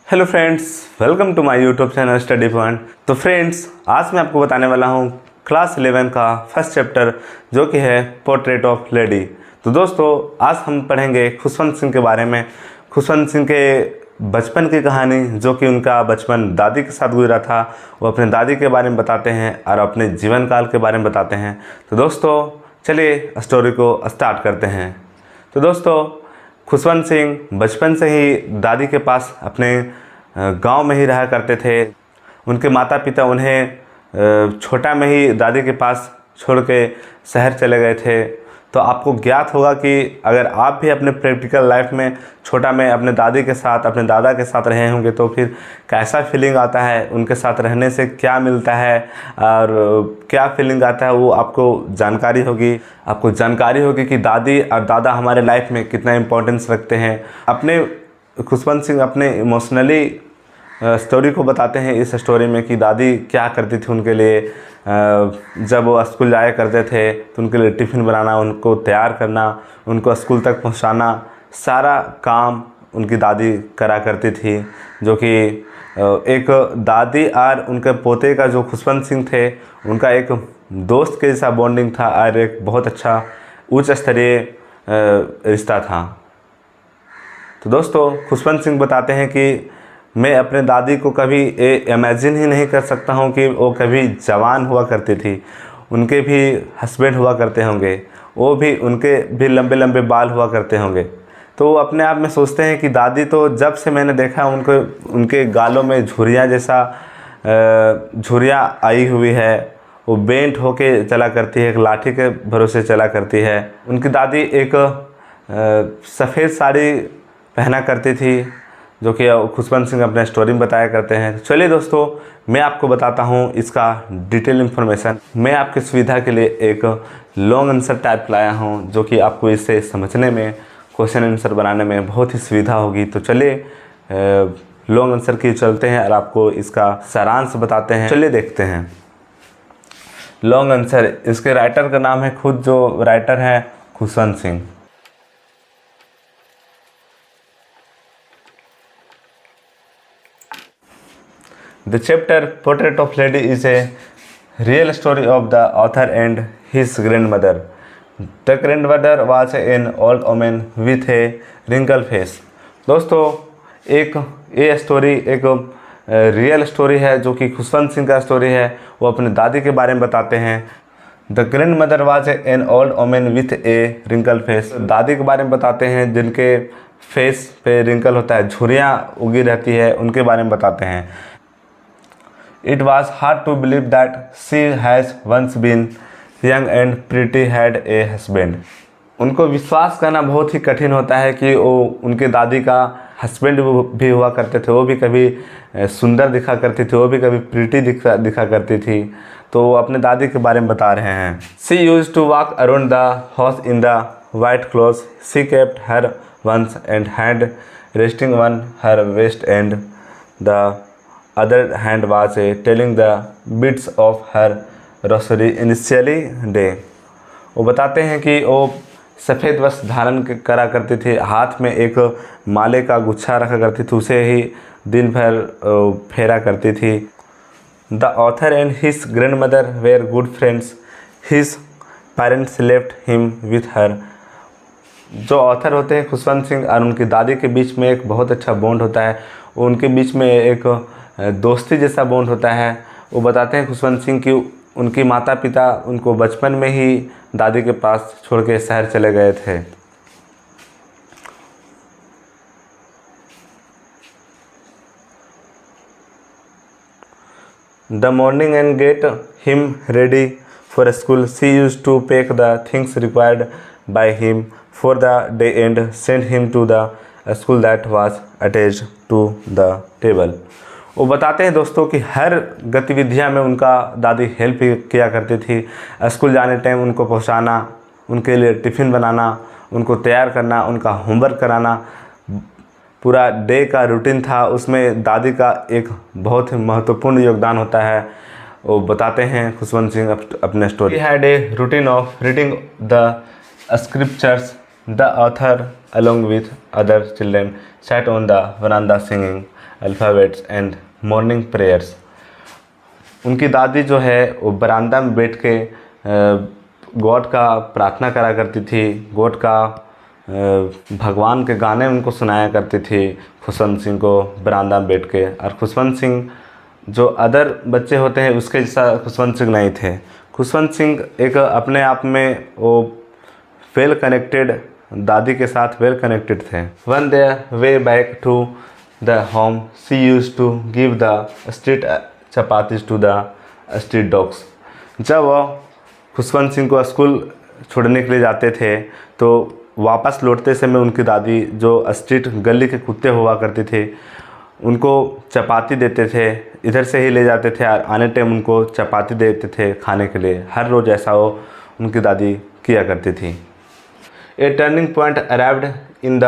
Hello friends, welcome to my YouTube channel study point. तो friends, आज मैं आपको बताने वाला हूँ क्लास 11 का फर्स्ट चैप्टर जो कि है पोर्ट्रेट ऑफ लेडी। तो दोस्तों, आज हम पढ़ेंगे खुशवंत सिंह के बारे में। खुशवंत सिंह के बचपन की कहानी, जो कि उनका बचपन दादी के साथ गुजरा था, वो अपने दादी के बारे में बताते हैं और अपने जीवन काल के बारे में बताते हैं। तो दोस्तों, चलिए स्टोरी को स्टार्ट करते हैं। तो दोस्तों, खुशवंत सिंह बचपन से ही दादी के पास अपने गांव में ही रहा करते थे। उनके माता पिता उन्हें छोटा में ही दादी के पास छोड़ के शहर चले गए थे। तो आपको ज्ञात होगा कि अगर आप भी अपने प्रैक्टिकल लाइफ में छोटा में अपने दादी के साथ, अपने दादा के साथ रहे होंगे, तो फिर कैसा फीलिंग आता है, उनके साथ रहने से क्या मिलता है और क्या फीलिंग आता है, वो आपको जानकारी होगी। आपको जानकारी होगी कि दादी और दादा हमारे लाइफ में कितना इम्पोर्टेंस रखते हैं। अपने खुशवंत सिंह अपने इमोशनली स्टोरी को बताते हैं इस स्टोरी में कि दादी क्या करती थी उनके लिए। जब वो स्कूल जाया करते थे तो उनके लिए टिफ़िन बनाना, उनको तैयार करना, उनको स्कूल तक पहुंचाना, सारा काम उनकी दादी करा करती थी। जो कि एक दादी और उनके पोते का जो खुशवंत सिंह थे, उनका एक दोस्त के जैसा बॉन्डिंग था और एक बहुत अच्छा उच्च स्तरीय रिश्ता था। तो दोस्तों, खुशवंत सिंह बताते हैं कि मैं अपने दादी को कभी इमेजिन ही नहीं कर सकता हूँ कि वो कभी जवान हुआ करती थी। उनके भी हस्बैंड हुआ करते होंगे, वो भी, उनके भी लंबे लंबे बाल हुआ करते होंगे। तो अपने आप में सोचते हैं कि दादी तो जब से मैंने देखा उनको, उनके गालों में झुर्रियाँ जैसा झुर्रियाँ आई हुई है। वो बेंट होके चला करती है, एक लाठी के भरोसे चला करती है। उनकी दादी एक सफ़ेद साड़ी पहना करती थी, जो कि खुशवंत सिंह अपने स्टोरी में बताया करते हैं। तो चलिए दोस्तों, मैं आपको बताता हूँ इसका डिटेल इन्फॉर्मेशन। मैं आपकी सुविधा के लिए एक लॉन्ग आंसर टाइप लाया हूँ, जो कि आपको इसे समझने में, क्वेश्चन आंसर बनाने में बहुत ही सुविधा होगी। तो चलिए लॉन्ग आंसर की चलते हैं और आपको इसका सारांश बताते हैं। चलिए देखते हैं लॉन्ग आंसर। इसके राइटर का नाम है, खुद जो राइटर है, Khushwant Singh. The chapter Portrait of Lady is a real story of the author and his grandmother. The grandmother was an old woman with a wrinkled face. दोस्तों, ये स्टोरी एक रियल स्टोरी है, जो कि खुशवंत सिंह का स्टोरी है। वो अपने दादी के बारे में बताते हैं। The grand mother was an old women with a wrinkle face. दादी के बारे में बताते हैं जिनके फेस पे रिंकल होता है, झुर्रियाँ उगी रहती है, उनके बारे में बताते हैं। It was hard to believe that she has once been young and pretty had a husband. उनको विश्वास करना बहुत ही कठिन होता है कि वो, उनके दादी का हस्बैंड भी हुआ करते थे। वो भी कभी सुंदर दिखा करती थी, वो भी कभी प्रीटी दिखा करती थी। तो वो अपने दादी के बारे में बता रहे हैं। She used to walk around the house in the white clothes. She kept her once and hand resting on her waist and the other hand was telling the bits of her rosary initially day. वो बताते हैं कि वो सफ़ेद वस्त्र धारण करा करती थी, हाथ में एक माले का गुच्छा रखा करती थी, उसे ही दिन भर फेरा करती थी। The author and his grandmother were good friends. His parents left him with her. जो ऑथर होते हैं खुशवंत सिंह और उनकी दादी के बीच में एक बहुत अच्छा बॉन्ड होता है। उनके बीच में एक दोस्ती जैसा बॉन्ड होता है। वो बताते हैं खुशवंत सिंह कि उनकी माता पिता उनको बचपन में ही दादी के पास छोड़ के शहर चले गए थे। The morning and get him ready for school. She used to pack the things required by him for the day and send him to the school that was attached to the table. वो बताते हैं दोस्तों कि हर गतिविधियां में उनका दादी help किया करती थी। स्कूल जाने टाइम उनको पहुंचाना, उनके लिए टिफ़िन बनाना, उनको तैयार करना, उनका होमवर्क कराना, पूरा डे का रूटीन था। उसमें दादी का एक बहुत ही महत्वपूर्ण योगदान होता है। वो बताते हैं खुशवंत सिंह अपने story. He had a routine of reading the scriptures. The author along with other children sat on the veranda singing alphabets and morning prayers. उनकी दादी जो है वो बरामदा में बैठ के गॉड का प्रार्थना करा करती थी, गॉड का भगवान के गाने उनको सुनाया करती थी खुशवंत सिंह को बरामदा में बैठ के। और खुशवंत सिंह जो अदर बच्चे होते हैं उसके जैसा खुशवंत सिंह नहीं थे। खुशवंत सिंह एक अपने आप में वो वेल कनेक्टेड, दादी के साथ वेल कनेक्टेड थे। On their way back to the home she used to give the street chapatis to the street dogs. जब वो खुशवंत सिंह को स्कूल छोड़ने के लिए जाते थे तो वापस लौटते समय उनकी दादी जो स्ट्रीट गली के कुत्ते हुआ करते थे उनको चपाती देते थे, इधर से ही ले जाते थे और आने टाइम उनको चपाती देते थे खाने के लिए। हर रोज़ ऐसा वो उनकी दादी किया करती थी। A turning point arrived in the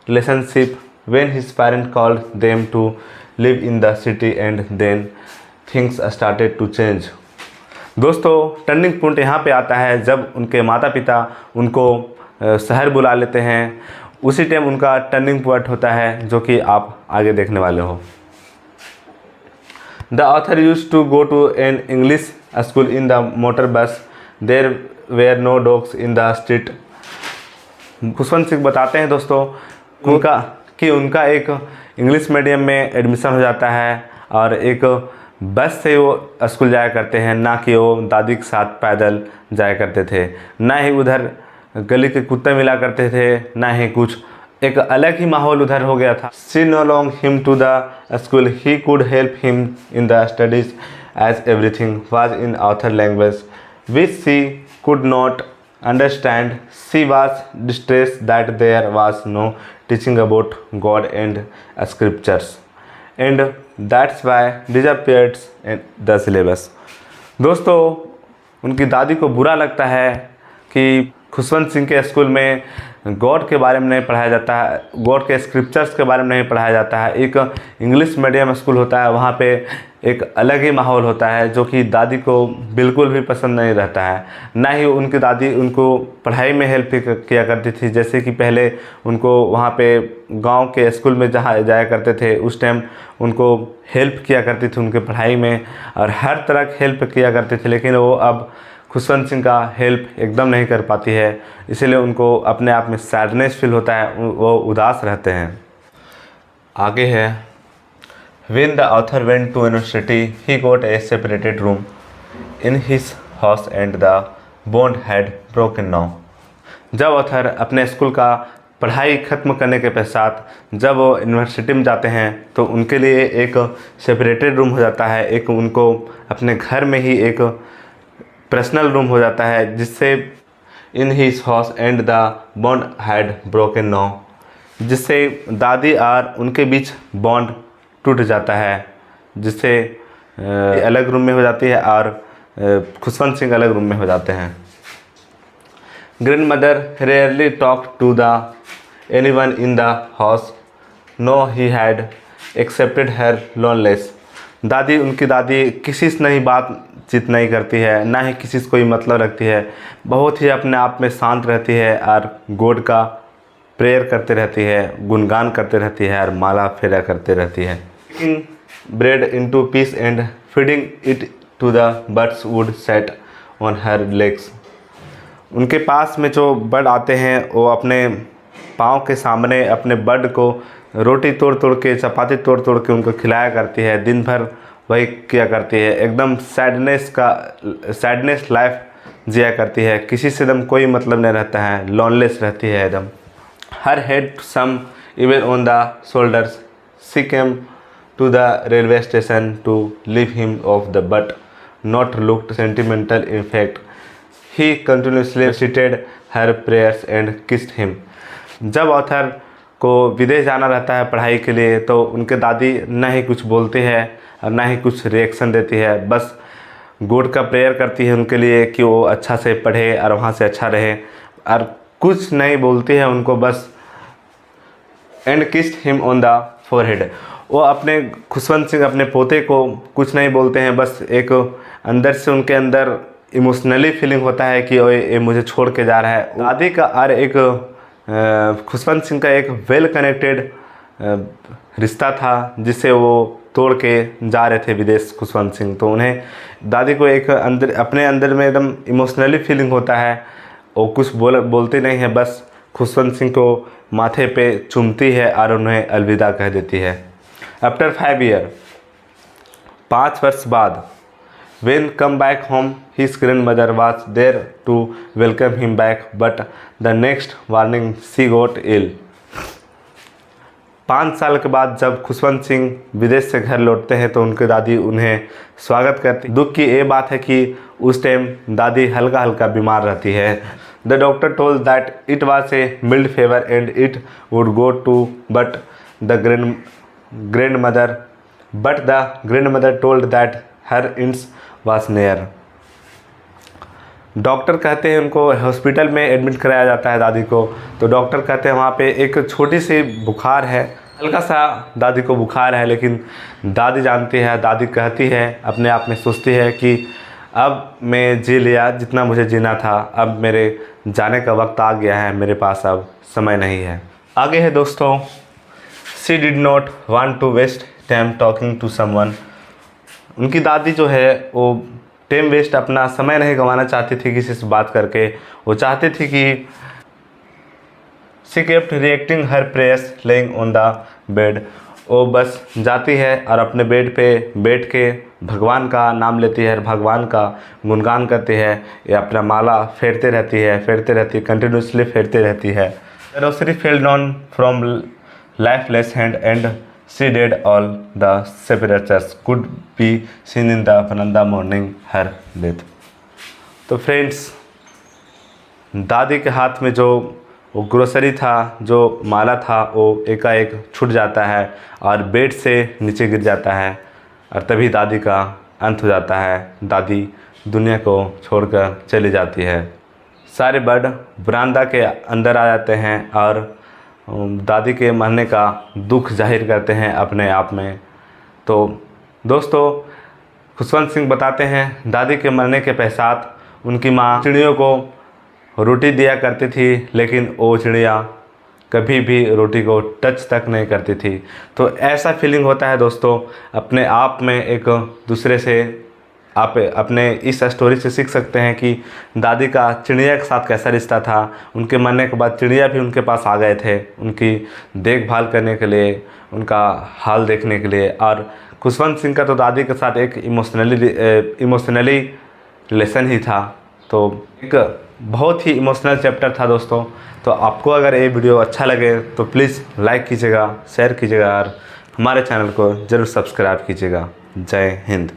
relationship when his parent called them to live in the city and then things started to change. दोस्तों, टर्निंग पॉइंट यहाँ पे आता है जब उनके माता पिता उनको शहर बुला लेते हैं, उसी टाइम उनका टर्निंग पॉइंट होता है जो कि आप आगे देखने वाले हो। The author used to go to an English school in the motor bus, there were no dogs in the street. Khushwant Singh बताते हैं दोस्तों उनका एक इंग्लिश मीडियम में एडमिशन हो जाता है और एक बस से वो स्कूल जाया करते हैं, ना कि वो दादी के साथ पैदल जाया करते थे। ना ही उधर गली के कुत्ते मिला करते थे, ना ही कुछ, एक अलग ही माहौल उधर हो गया था। She no long him to the school, he could help him in the studies as everything was in author language which she could not understand. She was distressed that there was no teaching about God and scriptures and that's why disappeared the syllabus. दोस्तों, उनकी दादी को बुरा लगता है कि खुशवंत सिंह के school में गॉड के बारे में नहीं पढ़ाया जाता है, गॉड के स्क्रिप्चर्स के बारे में नहीं पढ़ाया जाता है। एक इंग्लिश मीडियम स्कूल होता है, वहाँ पे एक अलग ही माहौल होता है जो कि दादी को बिल्कुल भी पसंद नहीं रहता है। ना ही उनकी दादी उनको पढ़ाई में हेल्प किया करती थी, जैसे कि पहले उनको वहाँ पे गांव के स्कूल में जहाँ जाया करते थे उस टाइम उनको हेल्प किया करती थी उनके पढ़ाई में और हर तरह की हेल्प किया करते थे। लेकिन वो अब खुशवंत सिंह का हेल्प एकदम नहीं कर पाती है, इसीलिए उनको अपने आप में सैडनेस फील होता है, वो उदास रहते हैं। आगे है, When the author went to university, he got a separated room in his house and the bond had broken now. जब ऑथर अपने स्कूल का पढ़ाई ख़त्म करने के पश्चात जब वो यूनिवर्सिटी में जाते हैं तो उनके लिए एक सेपरेटेड रूम हो जाता है, एक उनको अपने घर में ही एक पर्सनल रूम हो जाता है, जिससे in his house and the bond had broken now, जिससे दादी और उनके बीच बॉन्ड टूट जाता है, जिससे अलग रूम में हो जाती है और खुशवंत सिंह अलग रूम में हो जाते हैं। Grandmother rarely talk to the anyone in the house, no he had accepted her loneliness. उनकी दादी किसी से नहीं बातचीत नहीं करती है, ना ही किसी से कोई मतलब रखती है, बहुत ही अपने आप में शांत रहती है और गॉड का प्रेयर करते रहती है, गुणगान करते रहती है और माला फेरा करते रहती है। Bread into piece and feeding it to the birds would set on her legs. उनके पास में जो बर्ड आते हैं वो अपने पाँव के सामने अपने बर्ड को रोटी तोड़ तोड़ के, चपाती तोड़ तोड़ के उनको खिलाया करती है, दिन भर वही किया करती है। एकदम सैडनेस लाइफ जिया करती है, किसी से एकदम कोई मतलब नहीं रहता है, लॉनलेस रहती है एकदम। Her head some even on the shoulders, she came to the railway station to leave him off the but not looked sentimental. In fact, he continuously recited her prayers and kissed him. जब author को विदेश जाना रहता है पढ़ाई के लिए तो उनके दादी ना ही कुछ बोलती है और ना ही कुछ रिएक्शन देती है, बस गॉड का प्रेयर करती है उनके लिए कि वो अच्छा से पढ़े और वहाँ से अच्छा रहे, और कुछ नहीं बोलती है उनको, बस and kissed him on the forehead. वो अपने खुशवंत सिंह अपने पोते को कुछ नहीं बोलते हैं, बस एक अंदर से उनके अंदर इमोशनली फीलिंग होता है कि ये मुझे छोड़ के जा रहा है। दादी का और एक खुशवंत सिंह का एक वेल कनेक्टेड रिश्ता था जिसे वो तोड़ के जा रहे थे विदेश खुशवंत सिंह। तो उन्हें दादी को एक अंदर अपने अंदर में एकदम इमोशनली फीलिंग होता है। वो कुछ बोलती नहीं है, बस खुशवंत सिंह को माथे पे चूमती है और उन्हें अलविदा कह देती है। आफ्टर 5 ईयर, 5 वर्ष बाद, when come back home, his grandmother was there to welcome him back, but the next morning she got ill. 5 साल के बाद जब खुशवंत सिंह विदेश से घर लौटते हैं तो उनकी दादी उन्हें स्वागत करती। दुख की ये बात है कि उस टाइम दादी हल्का हल्का बीमार रहती है। The doctor told that it was a mild fever and it would go to but the grandmother told that her इंस वाज नियर। डॉक्टर कहते हैं उनको हॉस्पिटल में एडमिट कराया जाता है दादी को। तो डॉक्टर कहते हैं वहाँ पे एक छोटी सी बुखार है, हल्का सा दादी को बुखार है, लेकिन दादी जानती है, दादी कहती है, अपने आप में सोचती है कि अब मैं जी लिया जितना मुझे जीना था, अब मेरे जाने का वक्त आ गया है, मेरे पास अब समय नहीं है। आगे है दोस्तों, she did not want to waste time talking to someone. उनकी दादी जो है वो टाइम वेस्ट, अपना समय नहीं गंवाना चाहती थी किसी से बात करके। वो चाहती थी कि she kept reacting her prayers laying on the bed. वो बस जाती है और अपने बेड पे बैठ के भगवान का नाम लेती है, भगवान का गुणगान करती है, या अपना माला फेरते रहती है, कंटिन्यूसली फेरते रहती है। Rossari fell down from lifeless hand and she did all the separators could be seen in the Vananda morning her death। तो फ्रेंड्स, दादी के हाथ में जो वो ग्रोसरी था, जो माला था, वो एकाएक छूट जाता है और बेड से नीचे गिर जाता है और तभी दादी का अंत हो जाता है। दादी दुनिया को छोड़कर चली जाती है। सारे बर्ड बरामदा के अंदर आ जाते हैं और दादी के मरने का दुख जाहिर करते हैं अपने आप में। तो दोस्तों, खुशवंत सिंह बताते हैं दादी के मरने के पश्चात उनकी माँ चिड़ियों को रोटी दिया करती थी, लेकिन वो चिड़िया कभी भी रोटी को टच तक नहीं करती थी। तो ऐसा फीलिंग होता है दोस्तों, अपने आप में एक दूसरे से आप अपने इस स्टोरी से सीख सकते हैं कि दादी का चिड़िया के साथ कैसा रिश्ता था। उनके मरने के बाद चिड़िया भी उनके पास आ गए थे उनकी देखभाल करने के लिए, उनका हाल देखने के लिए। और खुशवंत सिंह का तो दादी के साथ एक इमोशनली रिलेशन ही था। तो एक बहुत ही इमोशनल चैप्टर था दोस्तों। तो आपको अगर ये वीडियो अच्छा लगे तो प्लीज़ लाइक कीजिएगा, शेयर कीजिएगा और हमारे चैनल को ज़रूर सब्सक्राइब कीजिएगा। जय हिंद।